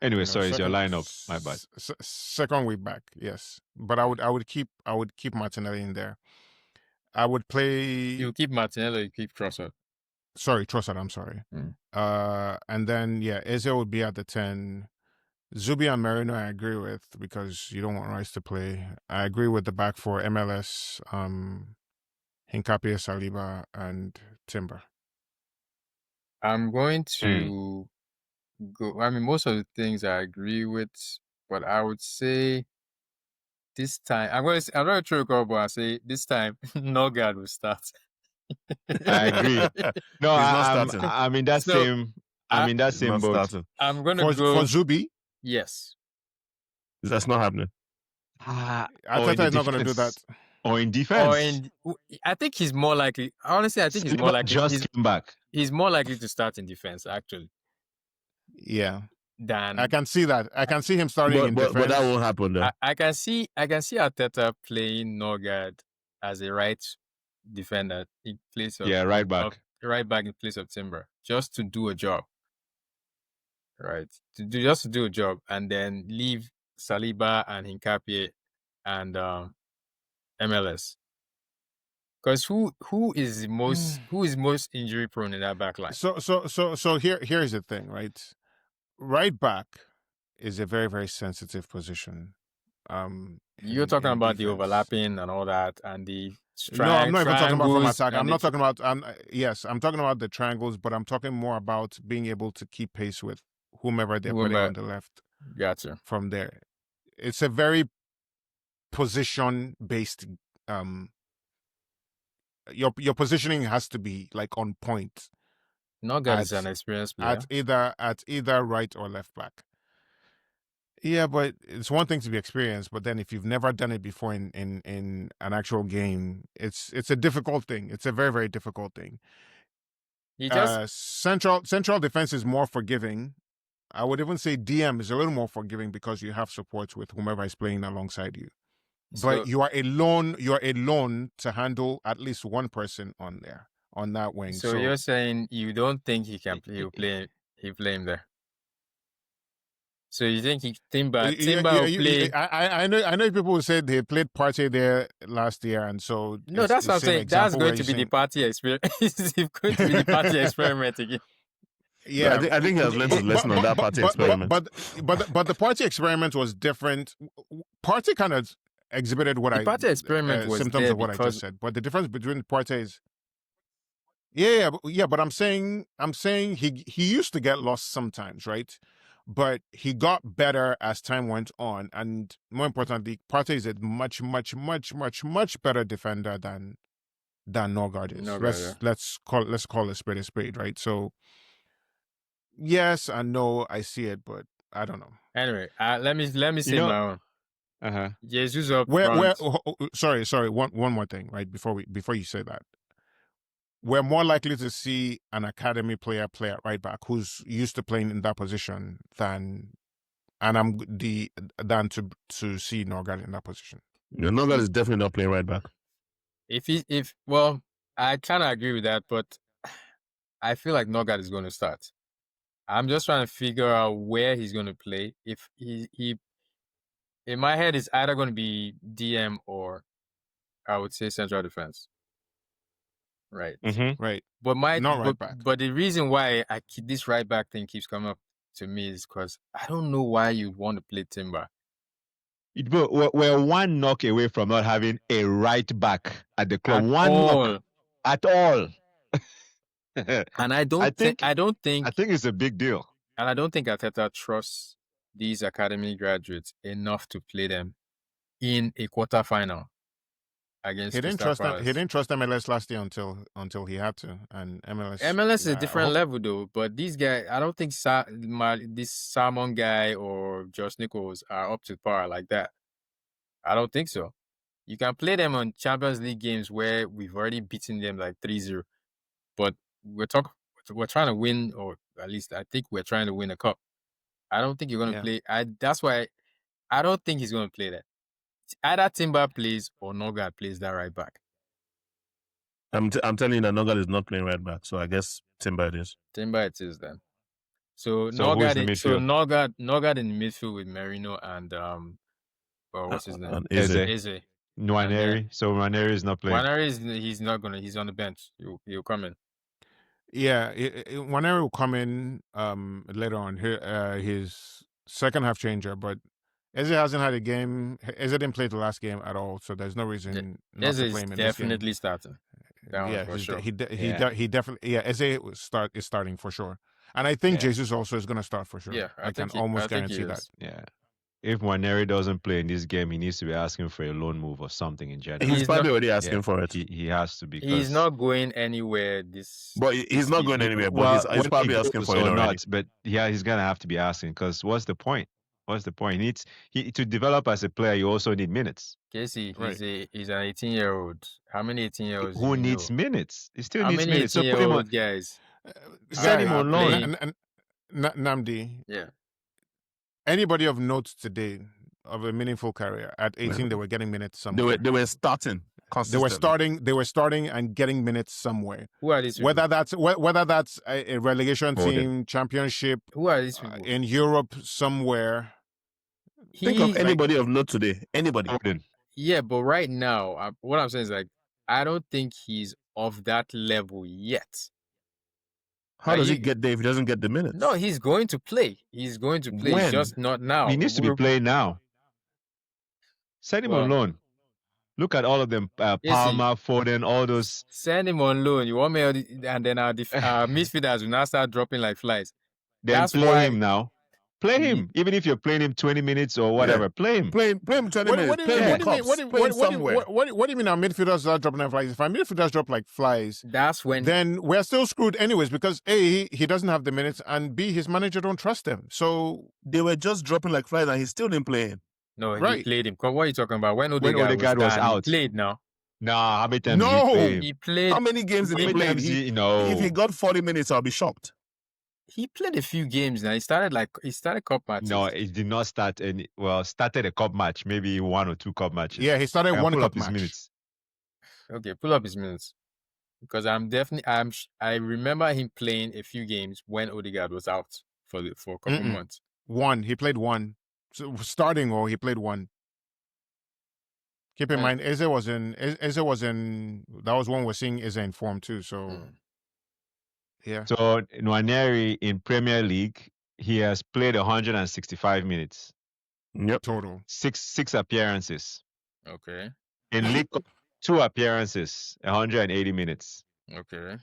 Anyway, sorry, it's your lineup. My bad. Second week back, yes. But I would keep Martinelli in there. I would play. You keep Martinelli. You keep Trossard. Sorry, Trossard. I'm sorry. And then Eze would be at the 10. Zubi and Merino, I agree with because you don't want Rice to play. I agree with the back four: MLS, Hincapie, Saliba, and Timber. I'm going to go. I mean, most of the things I agree with, but I would say this time I'm going to throw a curveball and say this time Norgard will start. I agree. No, I'm in that same boat. I'm going to go for Zubi. Yes. That's not happening. I thought I was not going to do that. Or in defense. I think he's more likely. Honestly, I think he's more likely. Just came back. He's more likely to start in defense, actually. Yeah. Than I can see that. I can see him starting in defense. But that won't happen though. I can see Arteta playing Norgard as a right defender in place of right back. Right back in place of Timber, just to do a job. Right. Just to do a job and then leave Saliba and Hincapie and MLS. Because who is most injury prone in that back line? So here's the thing, right? Right back is a very, very sensitive position. You're talking about the overlapping and all that and the no, I'm not even talking about from attack. I'm not talking about yes, I'm talking about the triangles, but I'm talking more about being able to keep pace with whomever they're putting on the left. Gotcha. From there. It's a very position based your positioning has to be like on point. Norgard is an experienced player. At either right or left back. Yeah, but it's one thing to be experienced, but then if you've never done it before in an actual game, it's a difficult thing. It's a very, very difficult thing. Central defense is more forgiving. I would even say DM is a little more forgiving because you have support with whomever is playing alongside you. But you are alone to handle at least one person on that wing. So you're saying you don't think he can play? He'll play him there. So you think Timber will play? I know people who said they played Partey there last year, and so no, that's what I'm saying. That's going to be the Partey experiment. It's going to be the Partey experiment again. Yeah, I think he has learned his lesson on that Partey experiment. But the Partey experiment was different. Partey kind of exhibited what Partey experiment was symptoms of what I just said. But the difference between Partey is but I'm saying he used to get lost sometimes, right? But he got better as time went on, and more importantly, Partey is a much, much, much, much, much better defender than Norgard is. Let's call a spade, right? So yes and no, I see it, but I don't know. Anyway, let me say my own. Jesus up Where front. sorry, one more thing, right? Before you say that. We're more likely to see an academy player play at right back who's used to playing in that position than to see Norgard in that position. Yeah, Norgard is definitely not playing right back. Well, I kind of agree with that, but I feel like Norgard is going to start. I'm just trying to figure out where he's going to play. If he in my head, it's either going to be DM or I would say central defense. Right. Right. But not right back. But the reason why this right back thing keeps coming up to me is because I don't know why you want to play Timber. We're one knock away from not having a right back at the club. Knock at all. And I don't think it's a big deal. And I don't think Arteta trusts these academy graduates enough to play them in a quarterfinal against. He didn't trust MLS last year until he had to, and MLS is a different level though. But these guys, I don't think this Salmon guy or Josh Nichols are up to par like that. I don't think so. You can play them on Champions League games where we've already beaten them like 3-0, but we're trying to win, or at least I think we're trying to win a cup. I don't think you're going to play. That's why I don't think he's going to play that. Either Timber plays or Norgard plays that right back. I'm telling you that Norgard is not playing right back, so I guess Timber it is. Timber it is then. So Norgard in the midfield with Merino and what's his name? Eze. Nwaneri. So Nwaneri is not playing. He's not gonna. He's on the bench. He'll come in. Yeah, Nwaneri will come in later on. His second half changer, but Eze hasn't had a game. Eze didn't play the last game at all, so there's no reason not to play him in this game. Definitely starting. He definitely. Yeah, Eze is starting for sure, and I think Jesus also is going to start for sure. Yeah, I can almost guarantee that. Yeah. If Nwaneri doesn't play in this game, he needs to be asking for a loan move or something in general. He's probably already asking for it. He has to, because he's not going anywhere. But he's not going anywhere. But he's probably asking for it already. Not, but yeah, he's gonna have to be asking, because what's the point? What's the point? To develop as a player. You also need minutes. Casey, he's an 18-year-old. How many 18-year-olds? Who needs minutes? He still needs minutes. So put him on, guys. Send him on loan. Namdi. Yeah. Anybody of note today of a meaningful career at 18, they were getting minutes somewhere. They were starting. They were starting and getting minutes somewhere. Who are these people? Whether that's a relegation team, championship. Who are these people? In Europe somewhere. Think of anybody of note today. Anybody. Yeah, but right now, what I'm saying is, like, I don't think he's of that level yet. How does he get there if he doesn't get the minutes? No, he's going to play. He's going to play. When? Just not now. He needs to be playing now. Send him on loan. Look at all of them. Palmer, Foden, all those. Send him on loan. You want me, and then our midfielders will now start dropping like flies. That's play him now. Play him. Even if you're playing him 20 minutes or whatever, play him. Play him 20 minutes. What do you mean our midfielders are dropping like flies? If our midfielders drop like flies, that's when then we're still screwed anyways, because A, he doesn't have the minutes, and B, his manager don't trust him. So they were just dropping like flies and he still didn't play him. No, he played him. What are you talking about? When Odegaard was out. He played now. Nah, how many times he played? How many games did he play? If he got 40 minutes, I'll be shocked. He played a few games now. He started cup matches. No, he did not start any. Well, started a cup match, maybe 1 or 2 cup matches. Yeah, he started one cup match. Minutes. Okay, pull up his minutes, because I remember him playing a few games when Odegaard was out for a couple months. He played one. So starting, or he played one. Keep in mind, Eze was in. That was one we're seeing Eze in form too. So, yeah. So Nwaneri in Premier League, he has played 165 minutes. Yep. Total. Six appearances. Okay. In League, 2 appearances, 180 minutes. Okay.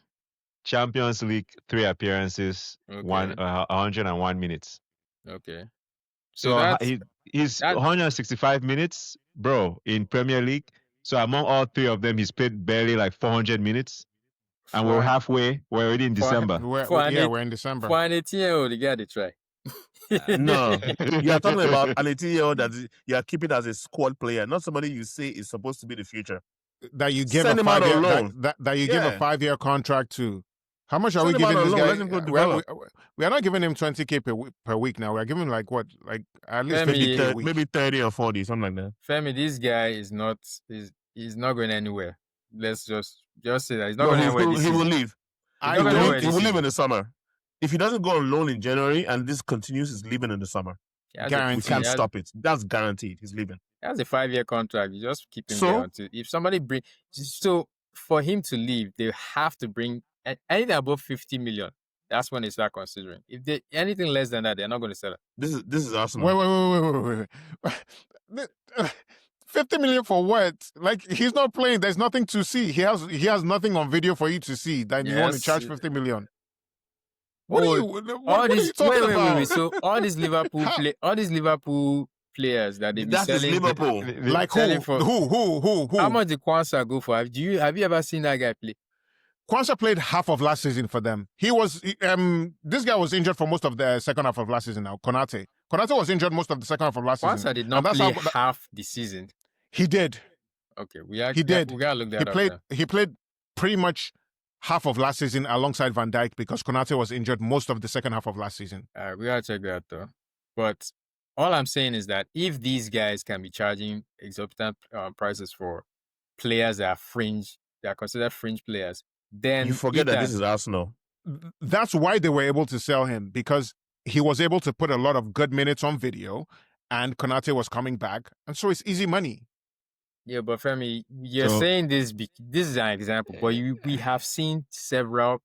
Champions League, 3 appearances, 101 minutes. Okay. So he's 165 minutes, bro, in Premier League. So among all 3 of them, he's played barely like 400 minutes. And we're halfway. We're already in December. We're in December. For an 18-year-old, you got to try. No, you are talking about an 18-year-old that you are keeping as a squad player, not somebody you say is supposed to be the future. That you give Send a him out 5 year on loan. that you give a 5-year contract to. How much are we Send him out giving on this loan. guy? Let him go develop. We are not giving him 20K per week now. We are giving him like what, like at least 50K a week. Maybe 30 or 40, something like that. Femi, this guy is not he's not going anywhere. Let's just say that he's not going anywhere this He season. will leave. He will leave in the summer. If he doesn't go on loan in January and this continues, he's leaving in the summer. Guaranteed. We can't stop it. That's guaranteed. He's leaving. That's a 5-year contract. You just keep him there until if somebody for him to leave, they have to bring anything above 50 million. That's when they start considering. If they anything less than that, they're not going to sell it. This is Arsenal. Wait. 50 million for what? Like, he's not playing. There's nothing to see. He has nothing on video for you to see. Then you want to charge 50 million. What are you talking about? Wait. So all these Liverpool players that they be selling, Liverpool. Like who? How much did Kwanzaa go for? Have you ever seen that guy play? Kwanzaa played half of last season for them. This guy was injured for most of the second half of last season now. Konate was injured most of the second half of last season. Kwanzaa did not play half the season. He did. Okay, he did. We gotta look that up. He played pretty much half of last season alongside Van Dijk because Konate was injured most of the second half of last season. We gotta check that though. But all I'm saying is that if these guys can be charging exorbitant prices for players that are considered fringe players, then you forget that this is Arsenal. That's why they were able to sell him, because he was able to put a lot of good minutes on video, and Konate was coming back, and so it's easy money. Yeah, but Femi, you're saying this is an example, but we have seen several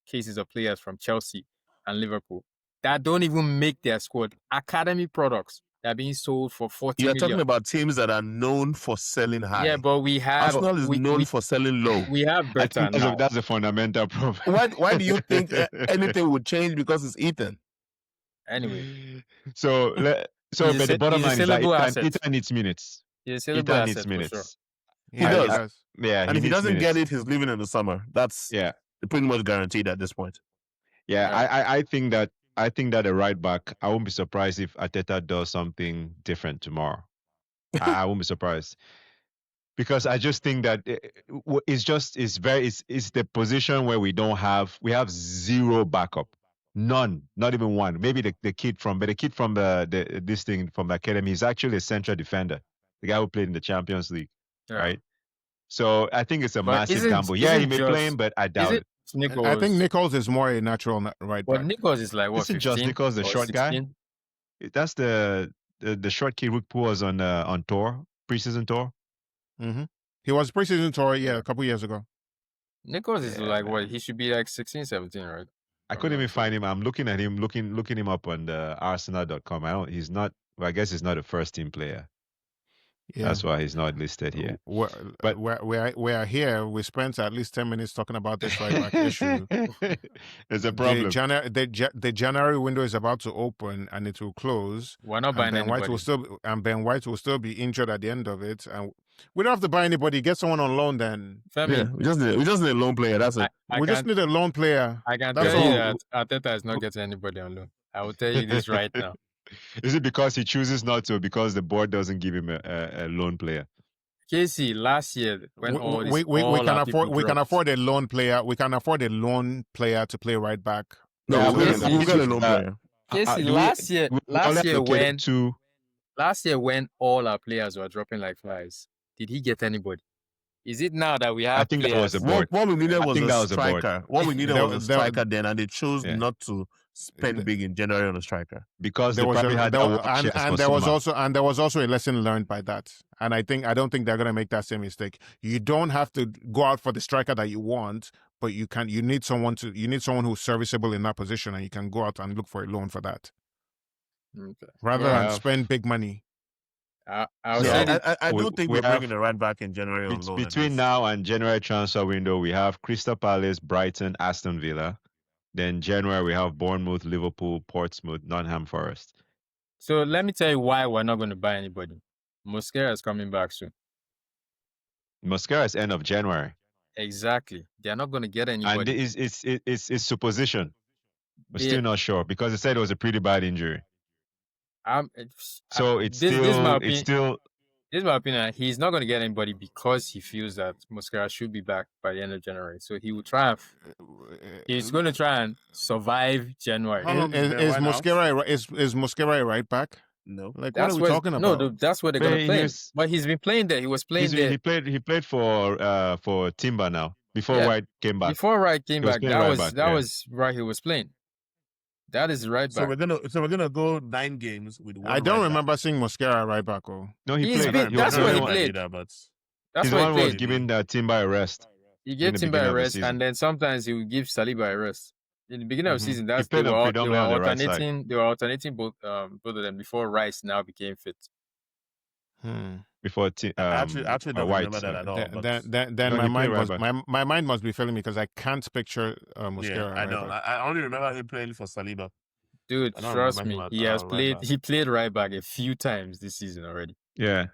cases of players from Chelsea and Liverpool that don't even make their squad. Academy products that are being sold for 40 million. You're talking about teams that are known for selling high. Yeah, but we have... Arsenal is known for selling low. We have better now. That's a fundamental problem. Why do you think anything would change because it's Ethan? Anyway. But the bottom line is that Ethan needs minutes. Ethan needs minutes. Sure. He does. Yeah, and if he doesn't get it, he's leaving in the summer. That's pretty much guaranteed at this point. Yeah, I think that a right back, I won't be surprised if Arteta does something different tomorrow. I won't be surprised, because I just think that it's the position where we have zero backup, none, not even one. Maybe the kid from this thing from the academy is actually a central defender, the guy who played in the Champions League, right? So I think it's a massive gamble. Yeah, he may play him, but I doubt it. I think Nichols is more a natural right back. But Nichols is like what? Isn't just Nichols the short 16? Guy? That's the short kid who was on tour, preseason tour. Mm-hmm. He was preseason tour, a couple years ago. Nichols is like what? He should be like 16, 17, right? I couldn't even find him. I'm looking at him, looking him up on the Arsenal.com. He's not. Well, I guess he's not a first team player. Yeah. That's why he's not listed here. But we are here. We spent at least 10 minutes talking about this right back issue. There's a problem. The January window is about to open and it will close. We're not buying anybody. Ben White will still be injured at the end of it. And we don't have to buy anybody. Get someone on loan then. We just need a loan player. That's it. We just need a loan player. I can tell you that Arteta is not getting anybody on loan. I will tell you this right now. Is it because he chooses not to, or because the board doesn't give him a loan player? Casey, last year when we can afford a loan player. We can afford a loan player to play right back. No, we'll get a loan player. Casey, last year when all our players were dropping like flies, did he get anybody? Is it now that we have? I think that was a board. What we needed was a striker. What we needed was a striker then, and they chose not to spend big in January on a striker because there was also a lesson learned by that. And I don't think they're going to make that same mistake. You don't have to go out for the striker that you want, but you need someone who's serviceable in that position, and you can go out and look for a loan for that, rather than spend big money. I do think we're bringing the right back in January on loan. Between now and January transfer window, we have Crystal Palace, Brighton, Aston Villa. Then January we have Bournemouth, Liverpool, Portsmouth, Nottingham Forest. So let me tell you why we're not going to buy anybody. Mosquera is coming back soon. Mosquera is end of January. Exactly. They're not going to get anybody. And it's supposition. We're still not sure because they said it was a pretty bad injury. So this is my opinion. it's still. This is my opinion. He's not going to get anybody because he feels that Mosquera should be back by the end of January. So he will try. He's going to try and survive January. Is Mosquera a right back? No. Like, what are we talking about? No, that's where they're going to play. But he's been playing there. He was playing there. He played for Timber now. Before White came back. Before White came back, that was right. He was playing. That is right back. So we're gonna go 9 games with one. I don't right remember back. seeing Mosquera right back. Oh, no, he played. That's where he played. That's the one who was giving Timber a rest. He gave Timber a rest, and then sometimes he would give Saliba a rest. In the beginning of the season, they were alternating. They were alternating both of them before Rice now became fit. Before actually don't White, remember that at all. Then my mind must be failing me because I can't picture Mosquera. Yeah, I know. I only remember him playing for Saliba. Dude, trust me, he has played. Right, he played right back a few times this season already. Yeah.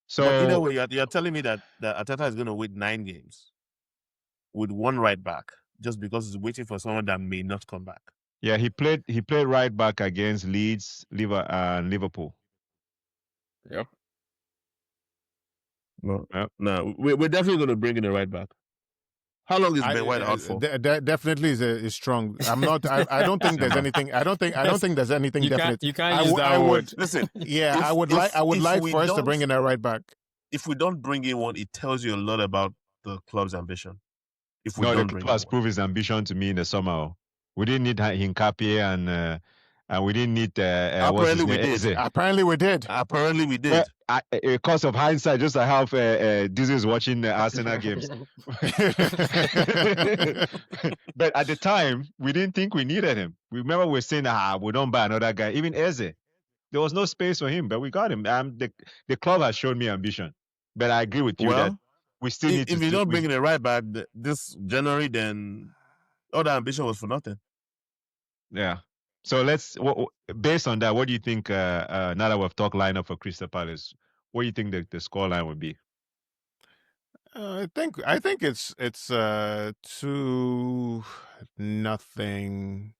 So but either way, you're telling me that Arteta is going to wait 9 games with one right back just because he's waiting for someone that may not come back. Yeah, he played right back against Leeds, and Liverpool. Yep. No, we're definitely going to bring in a right back. How long is Ben White out for? Definitely is strong. I'm not. I don't think there's anything. I don't think there's anything definite. You can't use that word. Listen. Yeah, I would like for us to bring in a right back. If we don't bring in one, it tells you a lot about the club's ambition. If we no, don't the club has proved his ambition to me in the summer. We didn't need Hincapié and we didn't need. Apparently we did. Apparently we did. Apparently we did. Because of hindsight, just like how this is watching the Arsenal games. But at the time, we didn't think we needed him. We remember we were saying, we don't buy another guy. Even Eze, there was no space for him, but we got him. The club has shown me ambition. But I agree with you that we still need to. If you don't bring in a right back this January, then all that ambition was for nothing. Yeah. So based on that, what do you think, now that we've talked lineup for Crystal Palace, what do you think the scoreline would be? I think it's 2-0.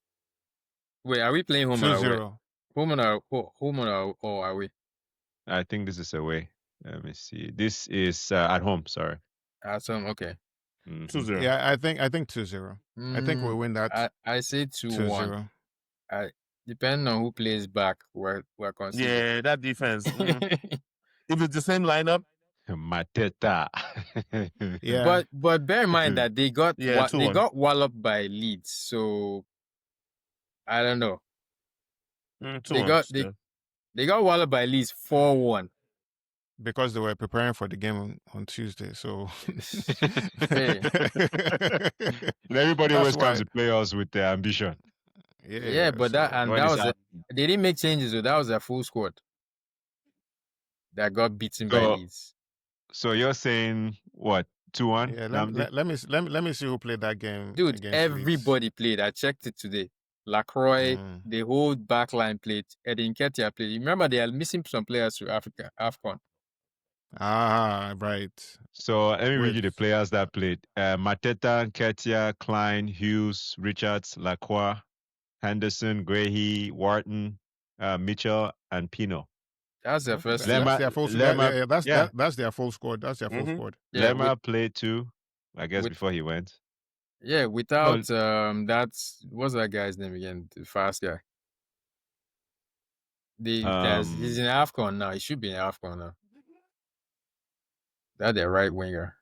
Wait, are we playing home 2-0? Home or away? I think this is away. Let me see. This is at home. Sorry. At home. Okay. 2-0. Yeah, I think 2-0. I think we win that. I say 2-1. Depending on who plays back, we're considering. Yeah, that defense. If it's the same lineup, Mateta. Yeah. But bear in mind that they got walloped by Leeds, so I don't know. They got walloped by Leeds 4-1 because they were preparing for the game on Tuesday. So everybody always comes to play us with their ambition. Yeah, but they didn't make changes, so that was their full squad that got beaten by Leeds. So you're saying what, 2-1? Yeah, let me see who played that game. Dude, everybody Leeds. played. I checked it today. Lacroix, the whole backline played. Edin Ketia played. Remember, they are missing some players to AFCON. Ah, right. So let me read you the players that played. Mateta, Ketia, Klein, Hughes, Richards, Lacroix, Henderson, Guehi, Wharton, Mitchell, and Pino. That's their first. That's their full squad. That's their full squad. That's their full squad. Yeah, Lemma played too, I guess, before he went. Yeah, without what's that guy's name again? The fast guy. He's in AFCON now. He should be in AFCON now. That's their right winger.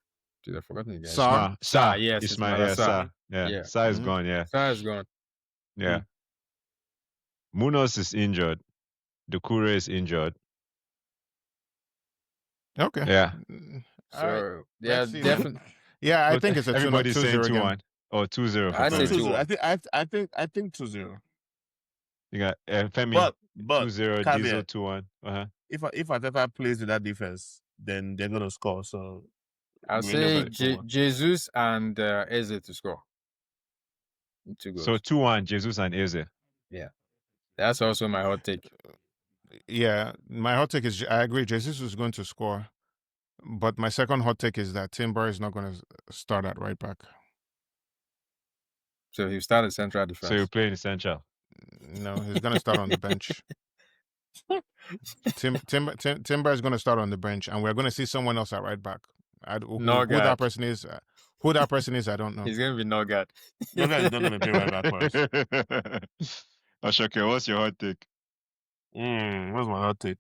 Dude, I've forgotten the guy. Sa. Yes, Ismail Sa. Yeah. Sa is gone. Yeah. Sa is gone. Yeah. Munoz is injured. Gyokeres is injured. Okay. Yeah. So definitely. Yeah, I think it's a everybody's saying 2-1. Or 2-0. I say 2-0. I think 2-0. You got Femi. But 2-0. Diesel 2-1. If Arteta plays with that defense, then they're gonna score. So I'll say Jesus and Eze to score. 2 goals. So 2-1, Jesus and Eze. Yeah. That's also my hot take. Yeah, my hot take is I agree. Jesus is going to score, but my second hot take is that Timber is not going to start at right back. So he started central So defense. you're playing essential. No, he's gonna start on the bench. Timber is gonna start on the bench, and we're gonna see someone else at right back. Who that person is? Who that person is, I don't know. He's gonna be Norgard. Norgard is not gonna play right back for us. Ashoke, what's your hot take? What's my hot take?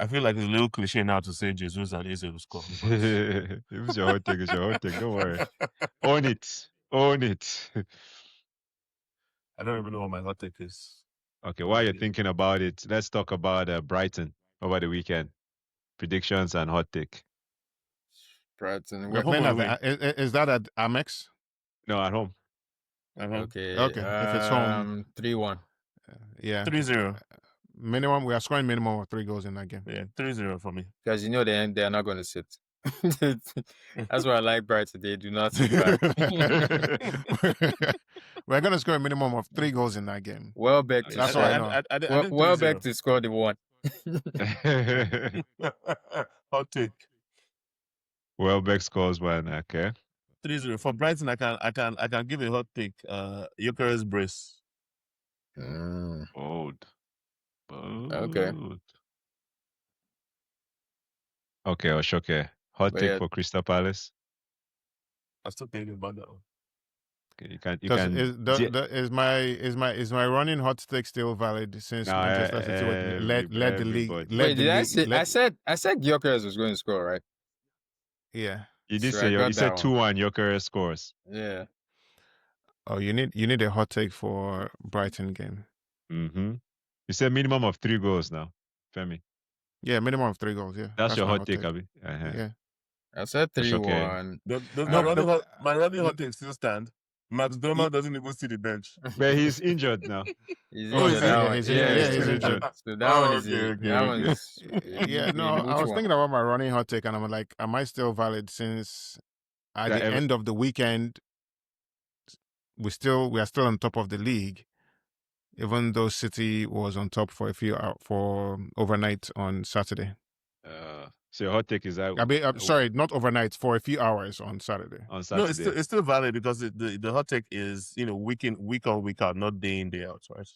I feel like it's a little cliche now to say Jesus and Eze will score. It was your hot take. It's your hot take. Don't worry. Own it. Own it. I don't even know what my hot take is. Okay, while you're thinking about it, let's talk about Brighton over the weekend. Predictions and hot take. Brighton. We're playing is that at Amex? No, at home. Okay. Okay. If it's home, 3-1. Yeah. 3-0. Minimum. We are scoring minimum of 3 goals in that game. Yeah, 3-0 for me. Because you know they are not going to sit. That's why I like Brighton. They do not sit back. We're going to score a minimum of 3 goals in that game. Welbeck to That's score. what I know. Welbeck to score the one. Hot take. Welbeck scores one. Okay. 3-0 for Brighton. I can give a hot take. Gyokeres brace. Bold. Okay. Okay, Oshoke. Hot take for Crystal Palace. I'm still thinking about that one. Okay, you can. Is my running hot take still valid since Manchester City led the league? Wait, did I say? I said Gyokeres was going to score, right? Yeah. You did say you said 2-1 Gyokeres scores. Yeah. Oh, you need a hot take for Brighton game. Mm-hmm. You said minimum of 3 goals now, Femi. Yeah, minimum of 3 goals. Yeah, that's your hot take, Abi. Yeah, I said 3-1. My running hot take still stand. Max Doma doesn't even see the bench. But he's injured now. He's injured. He's injured. So that one is yeah. No, I was thinking about my running hot take, and I'm like, am I still valid since at the end of the weekend we are still on top of the league, even though City was on top for for overnight on Saturday. So your hot take is that? I'm sorry, not overnight, for a few hours on Saturday. On Saturday. No, it's still valid because the hot take is week on, week out, not day in, day out, right?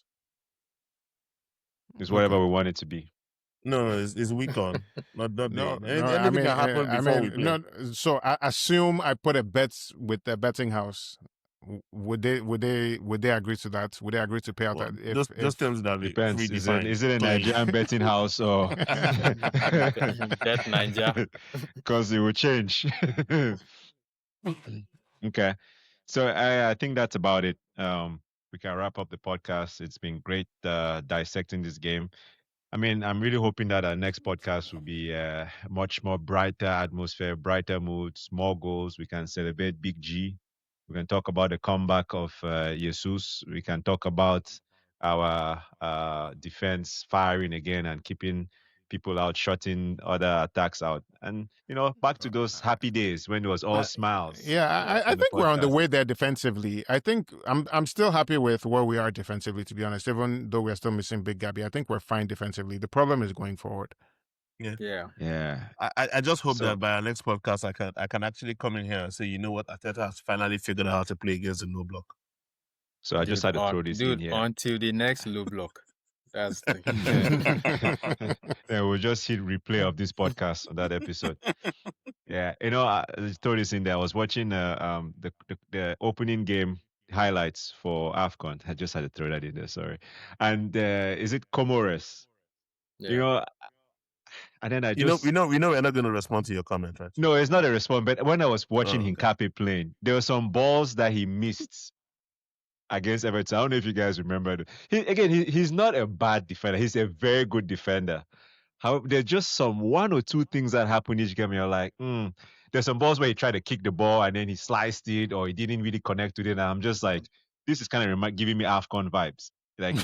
It's whatever we want it to be. No, it's week on, not day. Anything can happen before we play. No, so I assume I put a bet with the betting house. Would they agree to that? Would they agree to pay out that? Those terms that depends. Is it a Nigerian betting house or Bet Niger? Because it will change. Okay, so I think that's about it. We can wrap up the podcast. It's been great dissecting this game. I mean, I'm really hoping that our next podcast will be a much more brighter atmosphere, brighter moods, more goals. We can celebrate Big G. We can talk about the comeback of Jesus. We can talk about our defense firing again and keeping people out, shutting other attacks out. And, back to those happy days when it was all smiles. Yeah, I think we're on the way there defensively. I think I'm still happy with where we are defensively, to be honest, even though we're still missing Big Gabby. I think we're fine defensively. The problem is going forward. Yeah. I just hope that by our next podcast, I can actually come in here and say, you know what, Arteta has finally figured out how to play against the low block. So I just had to throw this in here. Until the next low block. That's the yeah, we'll just hit replay of this podcast on that episode. Yeah, I throw this in there. I was watching the opening game highlights for AFCON. I just had to throw that in there. Sorry. And is it Gyokeres? Yeah. And then I just... we're not going to respond to your comment, right? No, it's not a response. But when I was watching Hincapié playing, there were some balls that he missed against Everton. I don't know if you guys remember. He's not a bad defender. He's a very good defender. However, there's just some 1 or 2 things that happen each game. You're like, there's some balls where he tried to kick the ball and then he sliced it or he didn't really connect with it. And I'm just like, this is kind of giving me AFCON vibes. Like,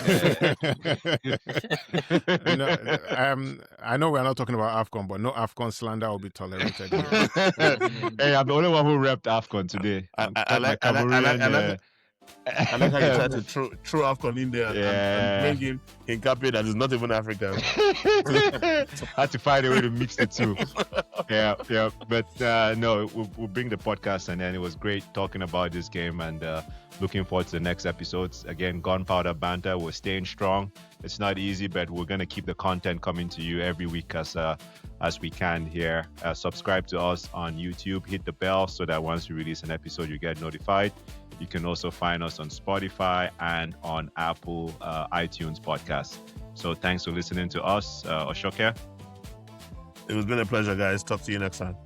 I know we're not talking about AFCON, but no AFCON slander will be tolerated here. Hey, I'm the only one who repped AFCON today. I like how you try to throw AFCON in there and bring in Hincapié that is not even African. Had to find a way to mix the two. Yeah. But no, we'll bring the podcast, and then it was great talking about this game, and looking forward to the next episodes. Again, Gunpowder Banter, we're staying strong. It's not easy, but we're going to keep the content coming to you every week as we can here. Subscribe to us on YouTube, hit the bell so that once we release an episode, you get notified. You can also find us on Spotify and on Apple iTunes podcast. So thanks for listening to us. Oshoke. It was been a pleasure, guys. Talk to you next time.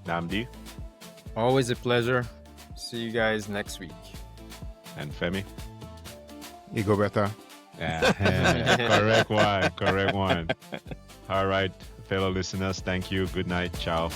Namdi. Always a pleasure. See you guys next week. And Femi. You go better. Yeah, correct one. All right, fellow listeners, thank you. Good night. Ciao.